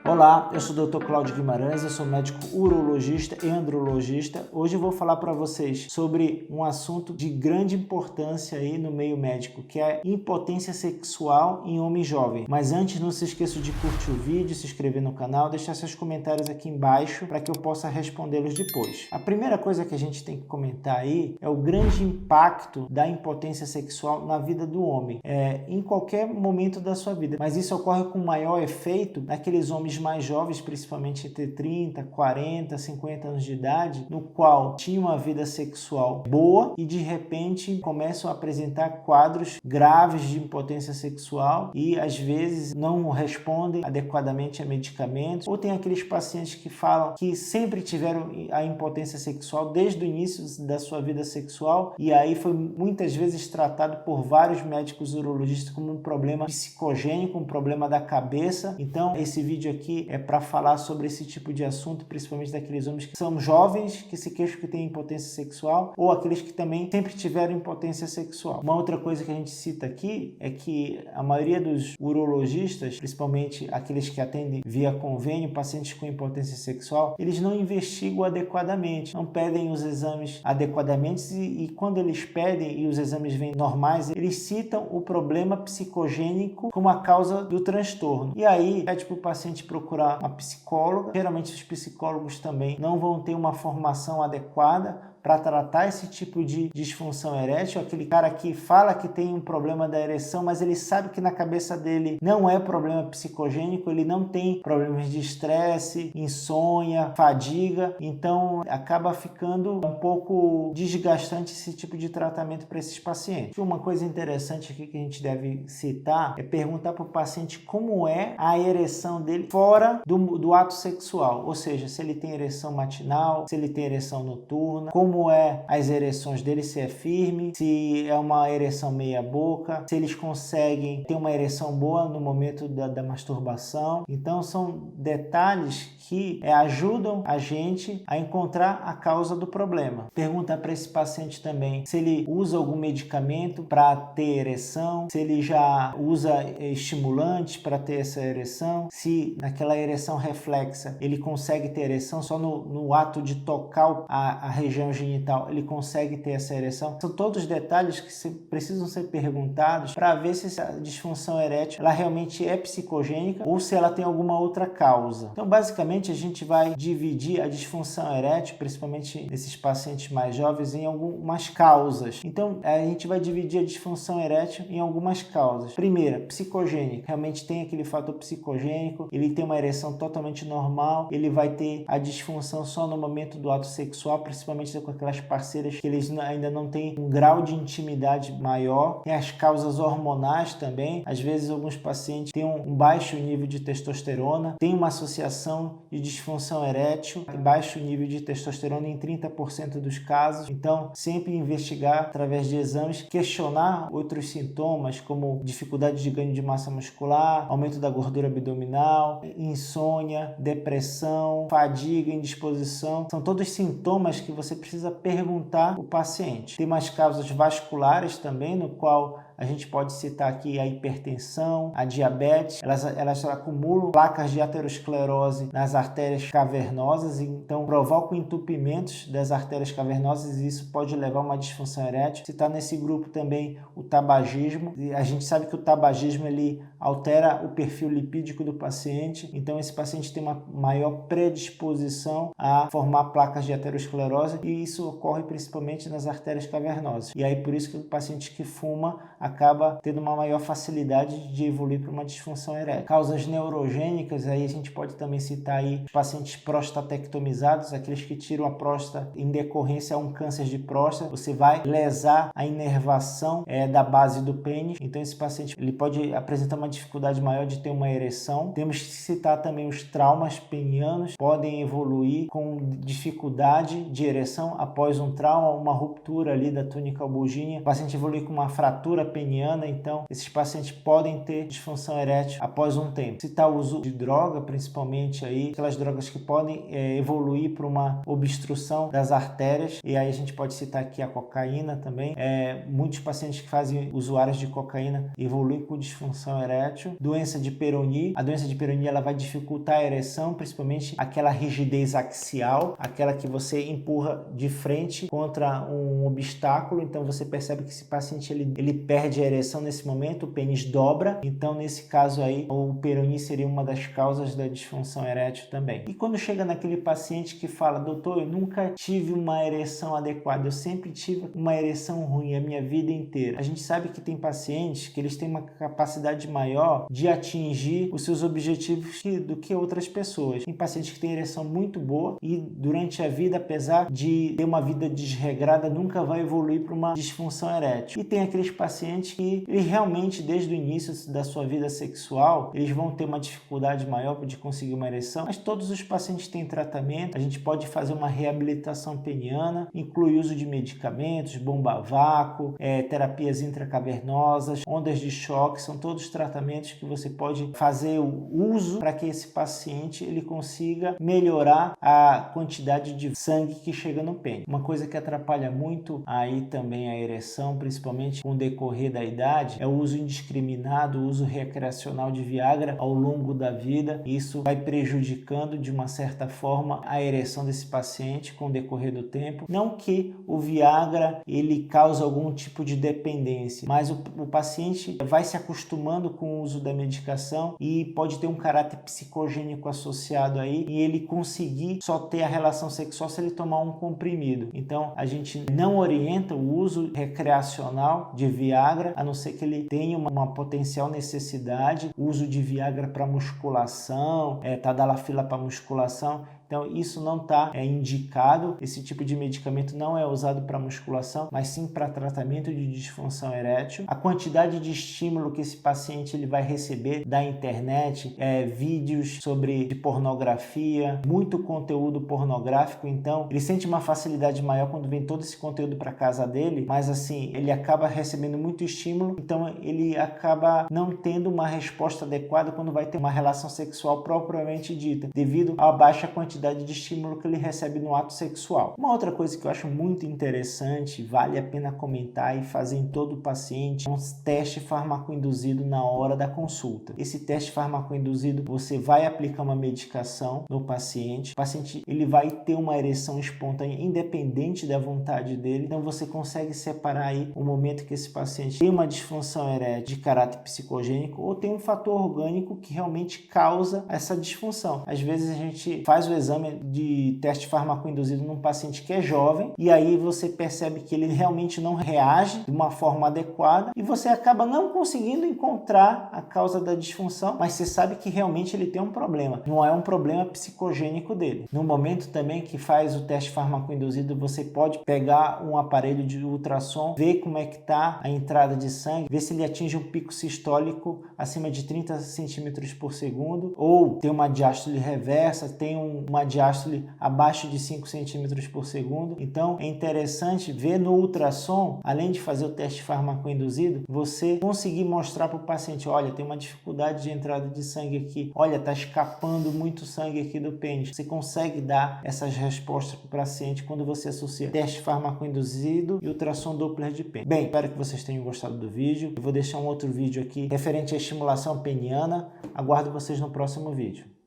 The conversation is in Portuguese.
Olá, eu sou o Dr. Cláudio Guimarães, eu sou médico urologista e andrologista. Hoje eu vou falar para vocês sobre um assunto de grande importância aí no meio médico, que é impotência sexual em homem jovem. Mas antes, não se esqueça de curtir o vídeo, se inscrever no canal, deixar seus comentários aqui embaixo para que eu possa respondê-los depois. A primeira coisa que a gente tem que comentar aí é o grande impacto da impotência sexual na vida do homem, em qualquer momento da sua vida, mas isso ocorre com maior efeito naqueles homens mais jovens, principalmente entre 30, 40, 50 anos de idade, no qual tinham uma vida sexual boa e de repente começam a apresentar quadros graves de impotência sexual e às vezes não respondem adequadamente a medicamentos, ou tem aqueles pacientes que falam que sempre tiveram a impotência sexual desde o início da sua vida sexual e aí foi muitas vezes tratado por vários médicos urologistas como um problema psicogênico, um problema da cabeça. Então esse vídeo aqui é para falar sobre esse tipo de assunto, principalmente daqueles homens que são jovens, que se queixam que têm impotência sexual, ou aqueles que também sempre tiveram impotência sexual. Uma outra coisa que a gente cita aqui é que a maioria dos urologistas, principalmente aqueles que atendem via convênio pacientes com impotência sexual, eles não investigam adequadamente, não pedem os exames adequadamente e quando eles pedem e os exames vêm normais, eles citam o problema psicogênico como a causa do transtorno. E aí, pede para o paciente procurar uma psicóloga. Geralmente os psicólogos também não vão ter uma formação adequada para tratar esse tipo de disfunção erétil, aquele cara que fala que tem um problema da ereção, mas ele sabe que na cabeça dele não é problema psicogênico, ele não tem problemas de estresse, insônia, fadiga, então acaba ficando um pouco desgastante esse tipo de tratamento para esses pacientes. Uma coisa interessante aqui que a gente deve citar é perguntar para o paciente como é a ereção dele fora do ato sexual, ou seja, se ele tem ereção matinal, se ele tem ereção noturna, como é as ereções dele, se é firme, se é uma ereção meia boca, se eles conseguem ter uma ereção boa no momento da masturbação. Então são detalhes que ajudam a gente a encontrar a causa do problema. Perguntar para esse paciente também se ele usa algum medicamento para ter ereção, se ele já usa estimulantes para ter essa ereção, se naquela ereção reflexa ele consegue ter ereção só no ato de tocar a região genital, ele consegue ter essa ereção. São todos detalhes que precisam ser perguntados para ver se essa disfunção erétil ela realmente é psicogênica ou se ela tem alguma outra causa. Então, basicamente, a gente vai dividir a disfunção erétil, principalmente nesses pacientes mais jovens, em algumas causas. Então, a gente vai dividir a disfunção erétil em algumas causas. Primeira, psicogênica. Realmente tem aquele fator psicogênico, ele tem uma ereção totalmente normal, ele vai ter a disfunção só no momento do ato sexual, principalmente com aquelas parceiras que eles ainda não têm um grau de intimidade maior. Tem as causas hormonais também. Às vezes alguns pacientes têm um baixo nível de testosterona, tem uma associação de disfunção erétil, baixo nível de testosterona em 30% dos casos. Então, sempre investigar através de exames, questionar outros sintomas como dificuldade de ganho de massa muscular, aumento da gordura abdominal, insônia, depressão, fadiga, indisposição. São todos sintomas que você precisa perguntar ao paciente. Tem mais causas vasculares também, no qual a gente pode citar aqui a hipertensão, a diabetes, elas acumulam placas de aterosclerose nas artérias cavernosas, então provocam entupimentos das artérias cavernosas e isso pode levar a uma disfunção erétil. Citar nesse grupo também o tabagismo, e a gente sabe que o tabagismo ele altera o perfil lipídico do paciente, então esse paciente tem uma maior predisposição a formar placas de aterosclerose e isso ocorre principalmente nas artérias cavernosas. E aí por isso que o paciente que fuma acaba tendo uma maior facilidade de evoluir para uma disfunção erétil. Causas neurogênicas, aí a gente pode também citar aí pacientes prostatectomizados, aqueles que tiram a próstata em decorrência a um câncer de próstata, você vai lesar a inervação da base do pênis, então esse paciente ele pode apresentar uma dificuldade maior de ter uma ereção. Temos que citar também os traumas penianos, podem evoluir com dificuldade de ereção após um trauma, uma ruptura ali da túnica albuginea, o paciente evolui com uma fratura peniana peniana, então esses pacientes podem ter disfunção erétil após um tempo. Citar o uso de droga, principalmente aí, aquelas drogas que podem evoluir para uma obstrução das artérias, e aí a gente pode citar aqui a cocaína também. Muitos pacientes que fazem usuários de cocaína evoluem com disfunção erétil. Doença de Peyronie. A doença de Peyronie ela vai dificultar a ereção, principalmente aquela rigidez axial, aquela que você empurra de frente contra um obstáculo, então você percebe que esse paciente ele perde a ereção nesse momento, o pênis dobra, então nesse caso aí o Peyronie seria uma das causas da disfunção erétil também. E quando chega naquele paciente que fala, doutor, eu nunca tive uma ereção adequada, eu sempre tive uma ereção ruim a minha vida inteira. A gente sabe que tem pacientes que eles têm uma capacidade maior de atingir os seus objetivos do que outras pessoas. Tem pacientes que têm ereção muito boa e durante a vida, apesar de ter uma vida desregrada, nunca vai evoluir para uma disfunção erétil. E tem aqueles pacientes que eles realmente, desde o início da sua vida sexual, eles vão ter uma dificuldade maior de conseguir uma ereção, mas todos os pacientes têm tratamento. A gente pode fazer uma reabilitação peniana, inclui uso de medicamentos, bomba a vácuo, terapias intracavernosas, ondas de choque, são todos tratamentos que você pode fazer o uso para que esse paciente ele consiga melhorar a quantidade de sangue que chega no pênis. Uma coisa que atrapalha muito aí também a ereção, principalmente com o decorrer da idade, é o uso indiscriminado, o uso recreacional de Viagra ao longo da vida. Isso vai prejudicando de uma certa forma a ereção desse paciente com o decorrer do tempo. Não que o Viagra ele cause algum tipo de dependência, mas o paciente vai se acostumando com o uso da medicação e pode ter um caráter psicogênico associado aí e ele conseguir só ter a relação sexual se ele tomar um comprimido. Então a gente não orienta o uso recreacional de Viagra, a não ser que ele tenha uma potencial necessidade, o uso de Viagra para musculação, tadalafila para musculação. Então isso não está indicado, esse tipo de medicamento não é usado para musculação, mas sim para tratamento de disfunção erétil. A quantidade de estímulo que esse paciente ele vai receber da internet, vídeos de pornografia, muito conteúdo pornográfico, então ele sente uma facilidade maior quando vem todo esse conteúdo para casa dele, mas assim, ele acaba recebendo muito estímulo, então ele acaba não tendo uma resposta adequada quando vai ter uma relação sexual propriamente dita, devido à baixa quantidade de estímulo que ele recebe no ato sexual. Uma outra coisa que eu acho muito interessante, vale a pena comentar e fazer em todo paciente, é um teste farmacoinduzido na hora da consulta. Esse teste farmacoinduzido, você vai aplicar uma medicação no paciente, o paciente ele vai ter uma ereção espontânea independente da vontade dele, então você consegue separar aí o momento que esse paciente tem uma disfunção erétil de caráter psicogênico ou tem um fator orgânico que realmente causa essa disfunção. Às vezes a gente faz o exame de teste farmacoinduzido num paciente que é jovem e aí você percebe que ele realmente não reage de uma forma adequada e você acaba não conseguindo encontrar a causa da disfunção, mas você sabe que realmente ele tem um problema, não é um problema psicogênico dele. No momento também que faz o teste farmacoinduzido, você pode pegar um aparelho de ultrassom, ver como é que está a entrada de sangue, ver se ele atinge um pico sistólico acima de 30 centímetros por segundo ou tem uma diástole reversa, tem uma diástole abaixo de 5 centímetros por segundo. Então é interessante ver no ultrassom, além de fazer o teste farmacoinduzido, você conseguir mostrar para o paciente, olha, tem uma dificuldade de entrada de sangue aqui, olha, está escapando muito sangue aqui do pênis. Você consegue dar essas respostas para o paciente quando você associa teste farmacoinduzido e ultrassom Doppler de pênis. Bem, espero que vocês tenham gostado do vídeo. Eu vou deixar um outro vídeo aqui referente à estimulação peniana. Aguardo vocês no próximo vídeo.